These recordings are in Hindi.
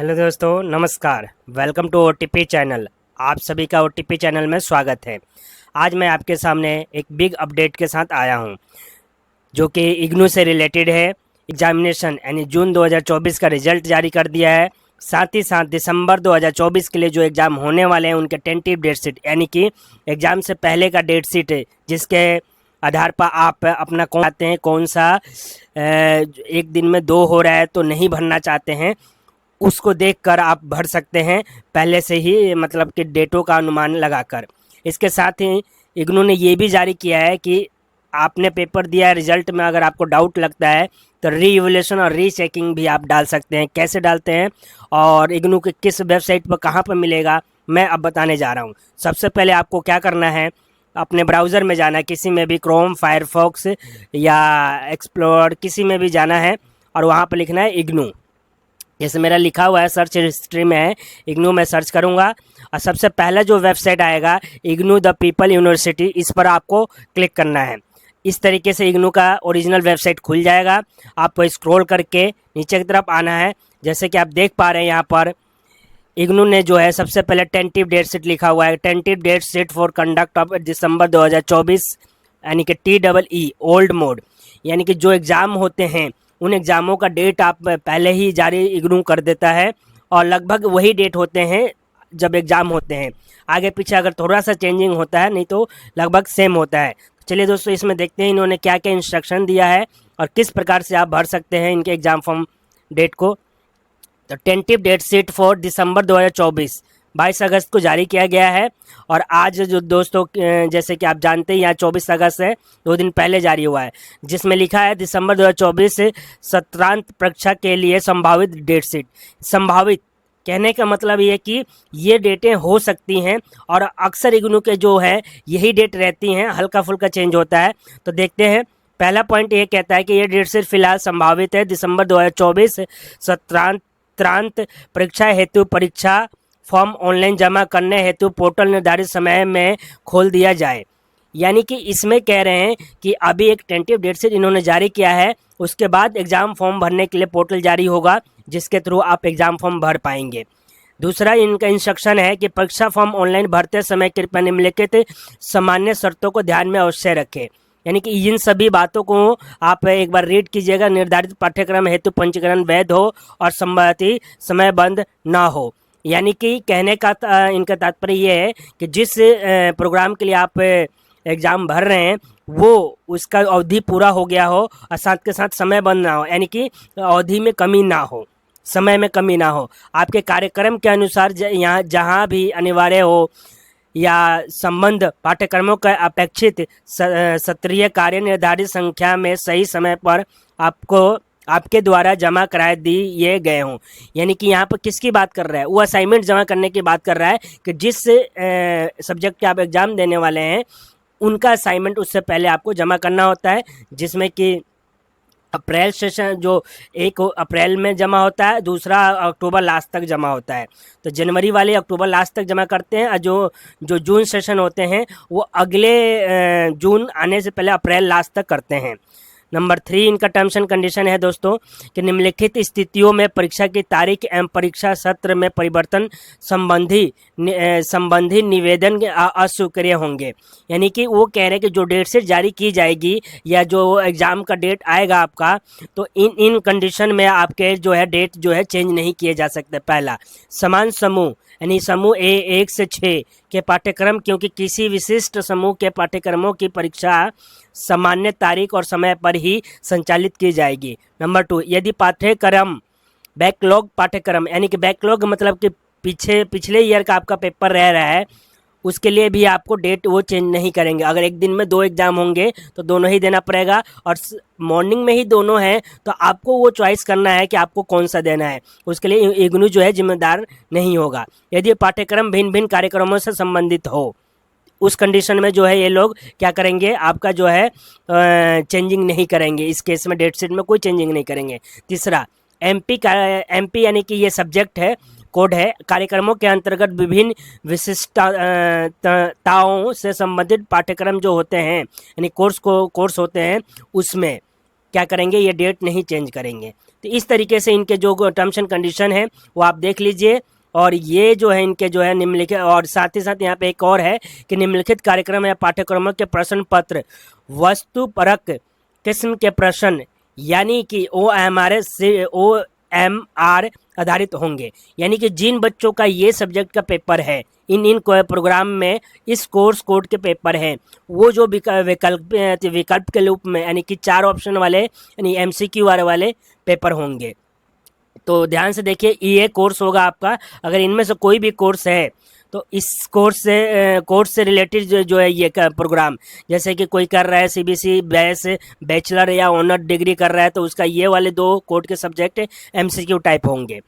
हेलो दोस्तों, नमस्कार। Welcome to OTP channel. आप सभी का ओटीपी चैनल में स्वागत है। आज मैं आपके सामने एक बिग अपडेट के साथ आया हूं, जो कि इग्नू से रिलेटेड है। एग्जामिनेशन यानी जून 2024 का रिजल्ट जारी कर दिया है। साथ ही साथ दिसंबर 2024 के लिए जो एग्ज़ाम होने वाले हैं उनके टेंटेटिव डेट शीट, यानी कि एग्ज़ाम से पहले का डेट शीट है, जिसके आधार पर आप अपना कौन चाहते हैं, कौन सा एक दिन में 2 हो रहा है तो नहीं भरना चाहते हैं, उसको देखकर आप भर सकते हैं पहले से ही, मतलब कि डेटों का अनुमान लगाकर। इसके साथ ही इग्नू ने ये भी जारी किया है कि आपने पेपर दिया है, रिजल्ट में अगर आपको डाउट लगता है तो रीइवैल्यूएशन और रीचेकिंग भी आप डाल सकते हैं। कैसे डालते हैं और इग्नू के किस वेबसाइट पर कहाँ पर मिलेगा, मैं अब बताने जा रहा हूँ। सबसे पहले आपको क्या करना है, अपने ब्राउज़र में जाना है, किसी में भी क्रोम, फायरफॉक्स या एक्सप्लोर, किसी में भी जाना है और वहाँ पर लिखना है इग्नू। जैसे मेरा लिखा हुआ है, सर्च हिस्ट्री में है इग्नू, में सर्च करूंगा और सबसे पहला जो वेबसाइट आएगा इग्नू द पीपल यूनिवर्सिटी, इस पर आपको क्लिक करना है। इस तरीके से इग्नू का ओरिजिनल वेबसाइट खुल जाएगा। आपको स्क्रॉल करके नीचे की तरफ आना है। जैसे कि आप देख पा रहे हैं, यहाँ पर इग्नू ने जो है सबसे पहले टेंटेटिव डेट शीट लिखा हुआ है, tentative date sheet for conduct of December 2024, यानी कि TEE ओल्ड मोड, यानी कि जो एग्ज़ाम होते हैं उन एग्ज़ामों का डेट आप पहले ही जारी इग्नू कर देता है और लगभग वही डेट होते हैं जब एग्ज़ाम होते हैं। आगे पीछे अगर थोड़ा सा चेंजिंग होता है, नहीं तो लगभग सेम होता है। चलिए दोस्तों, इसमें देखते हैं इन्होंने क्या क्या इंस्ट्रक्शन दिया है और किस प्रकार से आप भर सकते हैं इनके एग्ज़ाम फॉर्म डेट को। तो tentative date sheet for December 2024 22 अगस्त को जारी किया गया है और आज जो दोस्तों, जैसे कि आप जानते हैं, यहाँ 24 अगस्त है, 2 दिन पहले जारी हुआ है, जिसमें लिखा है दिसंबर 2024 से सत्रांत परीक्षा के लिए संभावित डेट शीट। संभावित कहने का मतलब ये कि ये डेटें हो सकती हैं और अक्सर इग्नू के जो है यही डेट रहती हैं, हल्का फुल्का चेंज होता है। तो देखते हैं। पहला पॉइंट ये कहता है कि ये डेट शीट फिलहाल संभावित है। दिसंबर 2024 सत्रांत परीक्षा हेतु परीक्षा फॉर्म ऑनलाइन जमा करने हेतु पोर्टल निर्धारित समय में खोल दिया जाए। यानी कि इसमें कह रहे हैं कि अभी एक टेंटेटिव डेट शीट इन्होंने जारी किया है, उसके बाद एग्ज़ाम फॉर्म भरने के लिए पोर्टल जारी होगा, जिसके थ्रू आप एग्ज़ाम फॉर्म भर पाएंगे। दूसरा इनका इंस्ट्रक्शन है कि परीक्षा फॉर्म ऑनलाइन भरते समय कृपया निम्नलिखित सामान्य शर्तों को ध्यान में अवश्य रखें। यानी कि इन सभी बातों को आप एक बार रीड कीजिएगा। निर्धारित पाठ्यक्रम हेतु पंजीकरण वैध हो और संबंधित समयबद्ध ना हो। यानी कि कहने का इनका तात्पर्य ये है कि जिस प्रोग्राम के लिए आप एग्ज़ाम भर रहे हैं वो उसका अवधि पूरा हो गया हो और साथ के साथ समय बंद ना हो, यानी कि अवधि में कमी ना हो, समय में कमी ना हो। आपके कार्यक्रम के अनुसार यहाँ जहाँ भी अनिवार्य हो या संबंध पाठ्यक्रमों का अपेक्षित सत्रीय कार्य निर्धारित संख्या में सही समय पर आपके द्वारा जमा कराए दिए गए हों। यानी कि यहाँ पर किसकी बात कर रहा है, वो असाइनमेंट जमा करने की बात कर रहा है कि जिस सब्जेक्ट के आप एग्ज़ाम देने वाले हैं उनका असाइनमेंट उससे पहले आपको जमा करना होता है, जिसमें कि अप्रैल सेशन जो 1 अप्रैल में जमा होता है, दूसरा अक्टूबर लास्ट तक जमा होता है। तो जनवरी वाले अक्टूबर लास्ट तक जमा करते हैं और जो जून सेशन होते हैं वो अगले जून आने से पहले अप्रैल लास्ट तक करते हैं। नंबर 3 इनका टर्म्स एंड कंडीशन है दोस्तों कि निम्नलिखित स्थितियों में परीक्षा की तारीख एवं परीक्षा सत्र में परिवर्तन संबंधी निवेदन अस्वीकार्य होंगे। यानी कि वो कह रहे हैं कि जो डेट शीट जारी की जाएगी या जो एग्ज़ाम का डेट आएगा आपका, तो इन कंडीशन में आपके जो है डेट जो है चेंज नहीं किए जा सकते। पहला, समान समूह यानी समूह A 1 से 6 के पाठ्यक्रम, क्योंकि किसी विशिष्ट समूह के पाठ्यक्रमों की परीक्षा सामान्य तारीख और समय पर ही संचालित की जाएगी। नंबर 2, यदि पाठ्यक्रम बैकलॉग पाठ्यक्रम, यानी कि बैकलॉग मतलब कि पिछले ईयर का आपका पेपर रह रहा है, उसके लिए भी आपको डेट वो चेंज नहीं करेंगे। अगर एक दिन में 2 एग्ज़ाम होंगे तो दोनों ही देना पड़ेगा और मॉर्निंग में ही दोनों हैं तो आपको वो चॉइस करना है कि आपको कौन सा देना है। उसके लिए इग्नू जो है जिम्मेदार नहीं होगा। यदि पाठ्यक्रम भिन्न भिन्न कार्यक्रमों से संबंधित हो, उस कंडीशन में जो है ये लोग क्या करेंगे, आपका जो है चेंजिंग नहीं करेंगे। इस केस में डेट शीट में कोई चेंजिंग नहीं करेंगे। तीसरा, एमपी यानी कि ये सब्जेक्ट है, कोड है, कार्यक्रमों के अंतर्गत विभिन्न विशिष्टताओं से संबंधित पाठ्यक्रम जो होते हैं, यानी कोर्स होते हैं, उसमें क्या करेंगे, ये डेट नहीं चेंज करेंगे। तो इस तरीके से इनके जो टर्म्स एंड कंडीशन है वो आप देख लीजिए। और ये जो है इनके जो है निम्नलिखित, और साथ ही साथ यहाँ पे एक और है कि निम्नलिखित कार्यक्रम या पाठ्यक्रमों के प्रश्न पत्र वस्तुपरक किस्म के प्रश्न यानी कि OMR आधारित होंगे। यानी कि जिन बच्चों का ये सब्जेक्ट का पेपर है, इन प्रोग्राम में इस कोर्स कोड के पेपर हैं, वो जो विकल्प के रूप में यानी कि 4 ऑप्शन वाले यानी MCQ वाले पेपर होंगे। तो ध्यान से देखिए, ये कोर्स होगा आपका। अगर इनमें से कोई भी कोर्स है तो इस कोर्स से रिलेटेड जो है ये प्रोग्राम, जैसे कि कोई कर रहा है CBC बैचलर या ऑनर डिग्री कर रहा है, तो उसका ये वाले 2 कोड के सब्जेक्ट MCQ टाइप होंगे।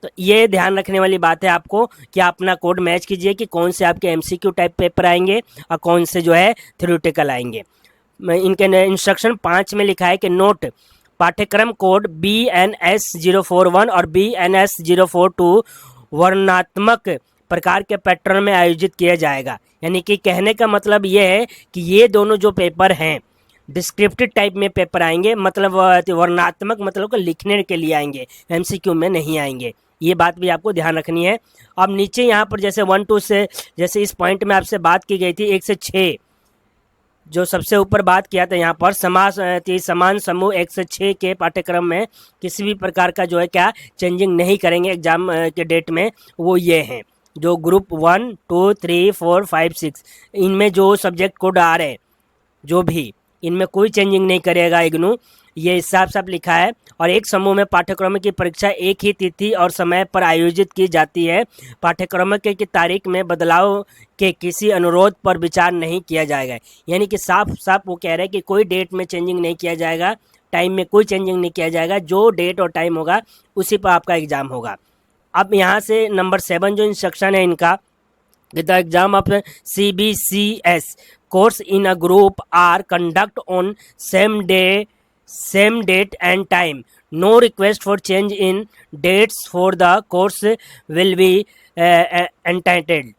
तो ये ध्यान रखने वाली बात है आपको कि आप अपना कोड मैच कीजिए कि कौन से आपके MCQ टाइप पेपर आएंगे और कौन से जो है थ्योरेटिकल आएंगे। इनके इंस्ट्रक्शन 5 में लिखा है कि नोट, पाठ्यक्रम कोड BNS 041 और BNS 042 वर्णनात्मक प्रकार के पैटर्न में आयोजित किया जाएगा। यानी कि कहने का मतलब ये है कि ये दोनों जो पेपर हैं डिस्क्रिप्टिव टाइप में पेपर आएंगे, मतलब वर्णनात्मक मतलब को लिखने के लिए आएंगे, MCQ में नहीं आएंगे। ये बात भी आपको ध्यान रखनी है। अब नीचे यहाँ पर जैसे 1-2 से, जैसे इस पॉइंट में आपसे बात की गई थी 1 से 6, जो सबसे ऊपर बात किया था यहाँ पर समान समूह 1 से 6 के पाठ्यक्रम में किसी भी प्रकार का जो है क्या चेंजिंग नहीं करेंगे एग्जाम के डेट में, वो ये हैं जो ग्रुप 1, 2, 3, 4, 5, 6, इनमें जो सब्जेक्ट कोड आ रहे हैं जो भी, इनमें कोई चेंजिंग नहीं करेगा इग्नू, ये साफ साफ लिखा है। और एक समूह में पाठ्यक्रम की परीक्षा एक ही तिथि और समय पर आयोजित की जाती है। पाठ्यक्रम की तारीख में बदलाव के किसी अनुरोध पर विचार नहीं किया जाएगा। यानी कि साफ साफ वो कह रहे हैं कि कोई डेट में चेंजिंग नहीं किया जाएगा, टाइम में कोई चेंजिंग नहीं किया जाएगा, जो डेट और टाइम होगा उसी पर आपका एग्ज़ाम होगा। अब यहाँ से नंबर 7 जो इंस्ट्रक्शन है इनका, the exam of CBCS course in a group are conduct on same date and time. No request for change in dates for the course will be entitled.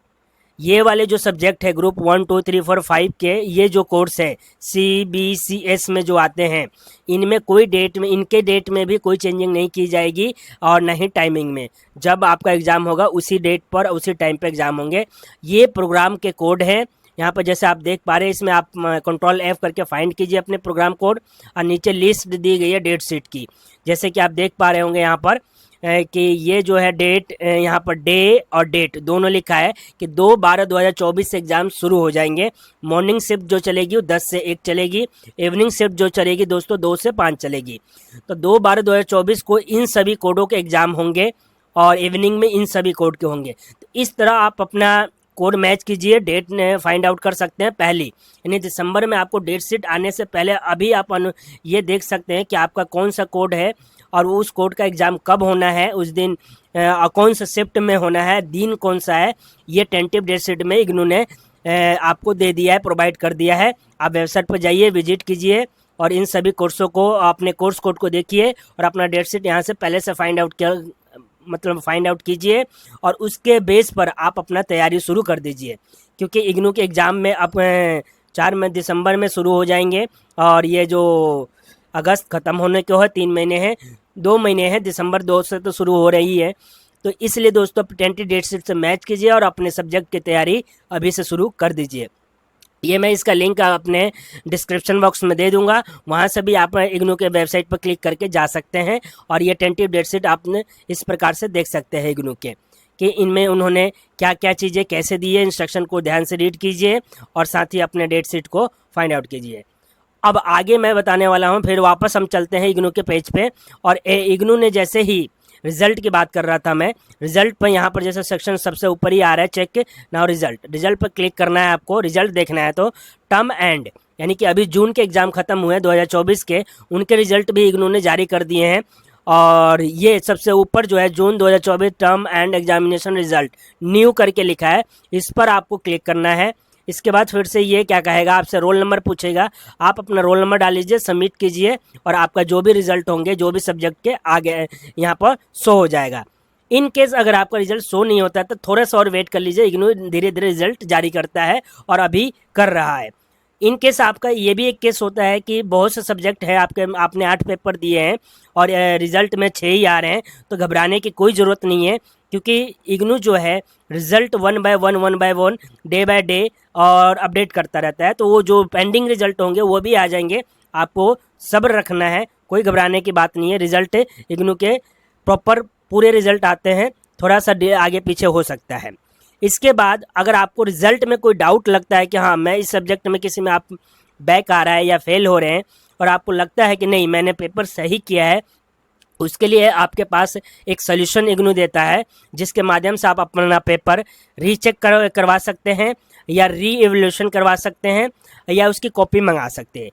ये वाले जो सब्जेक्ट है ग्रुप 1, 2, 3, 4, 5 के, ये जो कोर्स है CBCS में जो आते हैं, इनमें कोई डेट में, इनके डेट में भी कोई चेंजिंग नहीं की जाएगी और न ही टाइमिंग में। जब आपका एग्ज़ाम होगा उसी डेट पर उसी टाइम पे एग्ज़ाम होंगे। ये प्रोग्राम के कोड हैं। यहाँ पर जैसे आप देख पा रहे हैं, इसमें आप Ctrl F करके फाइंड कीजिए अपने प्रोग्राम कोड, और नीचे लिस्ट दी गई है डेट शीट की। जैसे कि आप देख पा रहे होंगे यहाँ पर कि ये जो है डेट, यहाँ पर डे और डेट दोनों लिखा है कि 2/12/2024 से एग्ज़ाम शुरू हो जाएंगे। मॉर्निंग शिफ्ट जो चलेगी वो 10 से 1 चलेगी, इवनिंग शिफ्ट जो चलेगी दोस्तों 2 से 5 चलेगी। तो 2/12/2024 को इन सभी कोडों के एग्ज़ाम होंगे और इवनिंग में इन सभी कोड के होंगे। तो इस तरह आप अपना कोड मैच कीजिए, डेट फाइंड आउट कर सकते हैं पहली, यानी दिसंबर में आपको डेट शीट आने से पहले अभी आप ये देख सकते हैं कि आपका कौन सा कोड है और उस कोड का एग्ज़ाम कब होना है, उस दिन कौन सा शिफ्ट में होना है, दिन कौन सा है, ये टेंटिव डेट शीट में इग्नू ने आपको दे दिया है, प्रोवाइड कर दिया है। आप वेबसाइट पर जाइए, विजिट कीजिए और इन सभी कोर्सों को, अपने कोर्स कोड को देखिए और अपना डेट शीट यहाँ से पहले से फाइंड आउट कीजिए और उसके बेस पर आप अपना तैयारी शुरू कर दीजिए। क्योंकि इग्नू के एग्ज़ाम में अब 4 दिसंबर में शुरू हो जाएंगे और ये जो अगस्त ख़त्म होने के हो 3 महीने हैं, 2 महीने हैं, दिसंबर 2 से तो शुरू हो रही है। तो इसलिए दोस्तों टेंटेटिव डेट शीट से मैच कीजिए और अपने सब्जेक्ट की तैयारी अभी से शुरू कर दीजिए। ये मैं इसका लिंक अपने डिस्क्रिप्शन बॉक्स में दे दूंगा, वहाँ से भी आप इग्नू के वेबसाइट पर क्लिक करके जा सकते हैं और ये टेंटेटिव डेट शीट आपने इस प्रकार से देख सकते हैं इग्नू के, कि इनमें उन्होंने क्या क्या चीज़ें कैसे दी है। इंस्ट्रक्शन को ध्यान से रीड कीजिए और साथ ही अपने डेट शीट को फाइंड आउट कीजिए। अब आगे मैं बताने वाला हूँ, फिर वापस हम चलते हैं इग्नू के पेज पे। और इग्नू ने जैसे ही रिजल्ट की बात कर रहा था मैं, रिजल्ट पर यहाँ पर जैसे सेक्शन सबसे ऊपर ही आ रहा है, चेक नाउ रिजल्ट पर क्लिक करना है आपको, रिजल्ट देखना है। तो टर्म एंड, यानी कि अभी जून के एग्ज़ाम ख़त्म हुए 2024 के, उनके रिजल्ट भी इग्नू ने जारी कर दिए हैं। और ये सबसे ऊपर जो है जून 2024 term and examination result new करके लिखा है, इस पर आपको क्लिक करना है। इसके बाद फिर से ये क्या कहेगा, आपसे रोल नंबर पूछेगा, आप अपना रोल नंबर डाल लीजिए, सबमिट कीजिए और आपका जो भी रिजल्ट होंगे, जो भी सब्जेक्ट के आगे यहाँ पर शो हो जाएगा। इन केस अगर आपका रिजल्ट शो नहीं होता है तो थोड़ा सा और वेट कर लीजिए, इग्नू धीरे धीरे रिजल्ट जारी करता है और अभी कर रहा है। इन केस आपका ये भी एक केस होता है कि बहुत से सब्जेक्ट है आपने 8 पेपर दिए हैं और रिजल्ट में 6 ही आ रहे हैं, तो घबराने की कोई ज़रूरत नहीं है, क्योंकि इग्नू जो है result 1 by 1 day by day और अपडेट करता रहता है। तो वो जो पेंडिंग रिजल्ट होंगे वो भी आ जाएंगे, आपको सब्र रखना है, कोई घबराने की बात नहीं है। रिजल्ट इग्नू के प्रॉपर पूरे रिजल्ट आते हैं, थोड़ा सा आगे पीछे हो सकता है। इसके बाद अगर आपको रिजल्ट में कोई डाउट लगता है कि हाँ मैं इस सब्जेक्ट में किसी में आप बैक आ रहा है या फेल हो रहे हैं और आपको लगता है कि नहीं मैंने पेपर सही किया है, उसके लिए आपके पास एक सोल्यूशन इग्नू देता है, जिसके माध्यम से आप अपना पेपर रीचेक करवा सकते हैं या री एवल्यूशन करवा सकते हैं या उसकी कॉपी मंगा सकते हैं,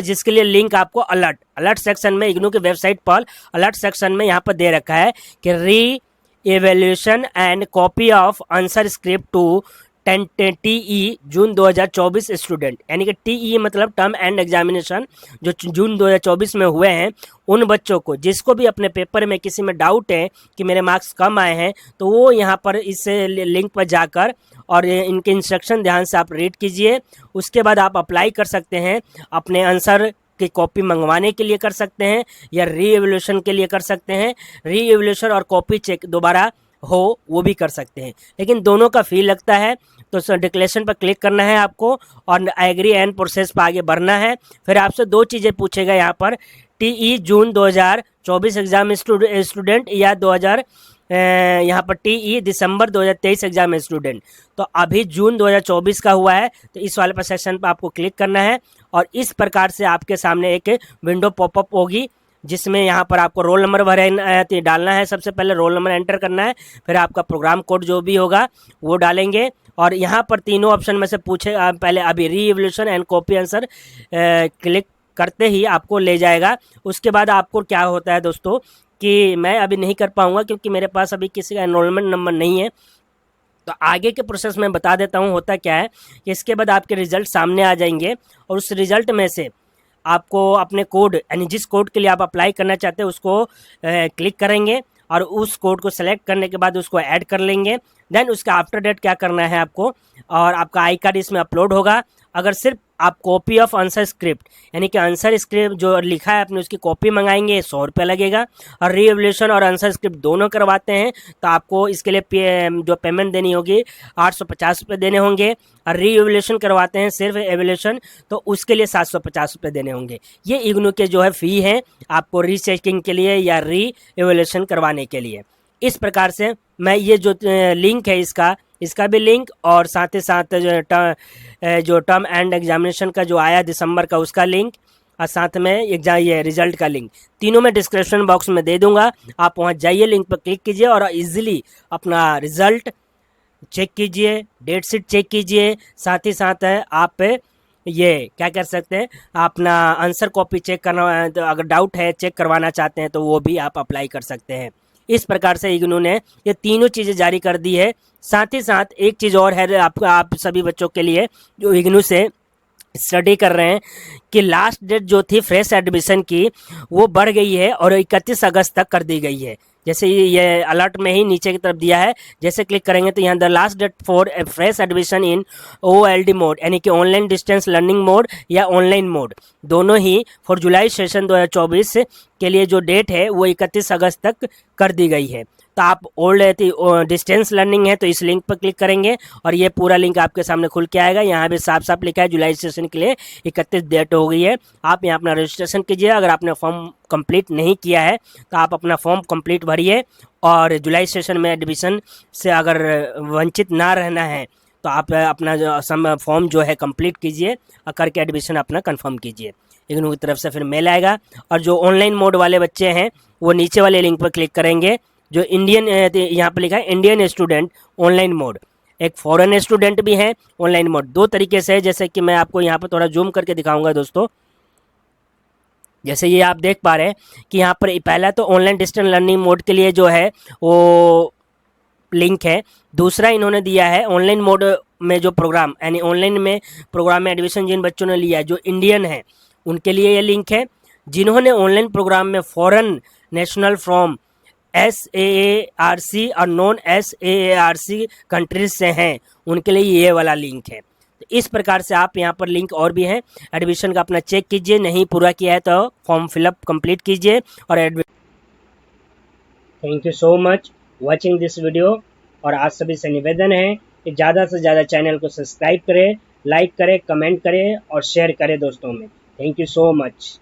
जिसके लिए लिंक आपको अलर्ट सेक्शन में इग्नू की वेबसाइट पर अलर्ट सेक्शन में यहाँ पर दे रखा है कि re-evaluation and copy of answer script to 10 TE June 2024 student, यानी कि TE मतलब टर्म एंड एग्जामिनेशन जो जून 2024 में हुए हैं, उन बच्चों को जिसको भी अपने पेपर में किसी में डाउट है कि मेरे मार्क्स कम आए हैं, तो वो यहाँ पर इस लिंक पर जाकर और इनके इंस्ट्रक्शन ध्यान से आप रीड कीजिए। उसके बाद आप अप्लाई कर सकते हैं, अपने आंसर की कॉपी मंगवाने के लिए कर सकते हैं या री एवल्यूशन के लिए कर सकते हैं। री एवल्यूशन और कॉपी चेक दोबारा हो वो भी कर सकते हैं, लेकिन दोनों का फी लगता है। तो डिक्लेरेशन पर क्लिक करना है आपको और एग्री एंड प्रोसेस पर आगे बढ़ना है। फिर आपसे दो चीज़ें पूछेगा यहाँ पर, TE जून 2024 एग्जाम स्टूडेंट या 2000 यहाँ पर TE दिसंबर 2023 एग्जाम स्टूडेंट। तो अभी जून 2024 का हुआ है, तो इस वाले पर सेक्शन पर आपको क्लिक करना है और इस प्रकार से आपके सामने एक विंडो पॉपअप होगी, जिसमें यहाँ पर आपको रोल नंबर डालना है। सबसे पहले रोल नंबर एंटर करना है, फिर आपका प्रोग्राम कोड जो भी होगा वो डालेंगे और यहाँ पर तीनों ऑप्शन में से पूछे पहले अभी री evolution and copy answer click करते ही आपको ले जाएगा। उसके बाद आपको क्या होता है दोस्तों कि मैं अभी नहीं कर पाऊँगा क्योंकि मेरे पास अभी किसी का एनरोलमेंट नंबर नहीं है, तो आगे के प्रोसेस में बता देता हूँ। होता क्या है कि इसके बाद आपके रिजल्ट सामने आ जाएंगे और उस रिजल्ट में से आपको अपने कोड यानी जिस कोड के लिए आप अप्लाई करना चाहते हैं उसको क्लिक करेंगे और उस कोड को सेलेक्ट करने के बाद उसको ऐड कर लेंगे। देन उसका आफ्टर डेट क्या करना है आपको, और आपका आई कार्ड इसमें अपलोड होगा। अगर सिर्फ आप कॉपी ऑफ आंसर स्क्रिप्ट यानी कि आंसर स्क्रिप्ट जो लिखा है आपने उसकी कॉपी मंगाएंगे 100 रुपये लगेगा, और री एवल्यूशन और आंसर स्क्रिप्ट दोनों करवाते हैं तो आपको इसके लिए जो पेमेंट देनी होगी 850 रुपये देने होंगे, और री एवल्यूशन करवाते हैं सिर्फ एवल्यूशन तो उसके लिए 750 रुपये देने होंगे। ये इग्नू के जो है फ़ी है आपको रीचेकिंग के लिए या री एवल्यूशन करवाने के लिए। इस प्रकार से मैं ये जो लिंक है इसका भी लिंक और साथ ही साथ जो टर्म एंड एग्जामिनेशन का जो आया दिसंबर का उसका लिंक और साथ में ये रिजल्ट का लिंक तीनों मैं डिस्क्रिप्शन बॉक्स में दे दूंगा। आप वहाँ जाइए, लिंक पर क्लिक कीजिए और इजीली अपना रिजल्ट चेक कीजिए, डेट शीट चेक कीजिए। साथ ही साथ आप ये क्या कर सकते हैं, अपना आंसर कॉपी चेक करना, तो अगर डाउट है चेक करवाना चाहते हैं तो वो भी आप अप्लाई कर सकते हैं। इस प्रकार से इग्नू ने ये तीनों चीज़ें जारी कर दी है। साथ ही साथ एक चीज़ और है आप सभी बच्चों के लिए जो इग्नू से स्टडी कर रहे हैं कि लास्ट डेट जो थी फ्रेश एडमिशन की वो बढ़ गई है और 31 अगस्त तक कर दी गई है। जैसे ये अलर्ट में ही नीचे की तरफ दिया है, जैसे क्लिक करेंगे तो यहाँ the last date for fresh admission in OLD mode यानी कि ऑनलाइन डिस्टेंस लर्निंग मोड या ऑनलाइन मोड दोनों ही फॉर जुलाई सेशन 2024 के लिए जो डेट है वो 31 अगस्त तक कर दी गई है। तो आप डिस्टेंस लर्निंग है तो इस लिंक पर क्लिक करेंगे और ये पूरा लिंक आपके सामने खुल के आएगा। यहाँ भी साफ साफ लिखा है जुलाई सेशन के लिए 31 डेट हो गई है। आप यहाँ अपना रजिस्ट्रेशन कीजिए। अगर आपने फॉर्म कंप्लीट नहीं किया है तो आप अपना फॉर्म कंप्लीट भरिए और जुलाई सेशन में एडमिशन से अगर वंचित ना रहना है तो आप अपना जो फॉर्म जो है कंप्लीट कीजिए और करके एडमिशन अपना कंफर्म कीजिए। इग्नू की तरफ से फिर मेल आएगा। और जो ऑनलाइन मोड वाले बच्चे हैं वो नीचे वाले लिंक पर क्लिक करेंगे जो इंडियन यहाँ पर लिखा है इंडियन स्टूडेंट ऑनलाइन मोड, एक फॉरेन स्टूडेंट भी है ऑनलाइन मोड। दो तरीके से है, जैसे कि मैं आपको यहाँ पर थोड़ा जूम करके दिखाऊंगा दोस्तों। जैसे ये आप देख पा रहे हैं कि यहाँ पर पहला तो ऑनलाइन डिस्टेंस लर्निंग मोड के लिए जो है वो लिंक है। दूसरा इन्होंने दिया है ऑनलाइन मोड में जो प्रोग्राम यानी ऑनलाइन में प्रोग्राम में एडमिशन जिन बच्चों ने लिया है जो इंडियन है उनके लिए ये लिंक है। जिन्होंने ऑनलाइन प्रोग्राम में फॉरेन नेशनल फ्रॉम SAARC और नॉन SAARC कंट्रीज से हैं उनके लिए ये वाला लिंक है। तो तो इस प्रकार से आप यहाँ पर लिंक और भी हैं एडमिशन का, अपना चेक कीजिए, नहीं पूरा किया है तो फॉर्म फिलअप कंप्लीट कीजिए और thank you so much watching this video. और आप सभी से निवेदन है कि ज़्यादा से ज़्यादा चैनल को सब्सक्राइब करें, लाइक करें, कमेंट करें और शेयर करें दोस्तों में। Thank you so much.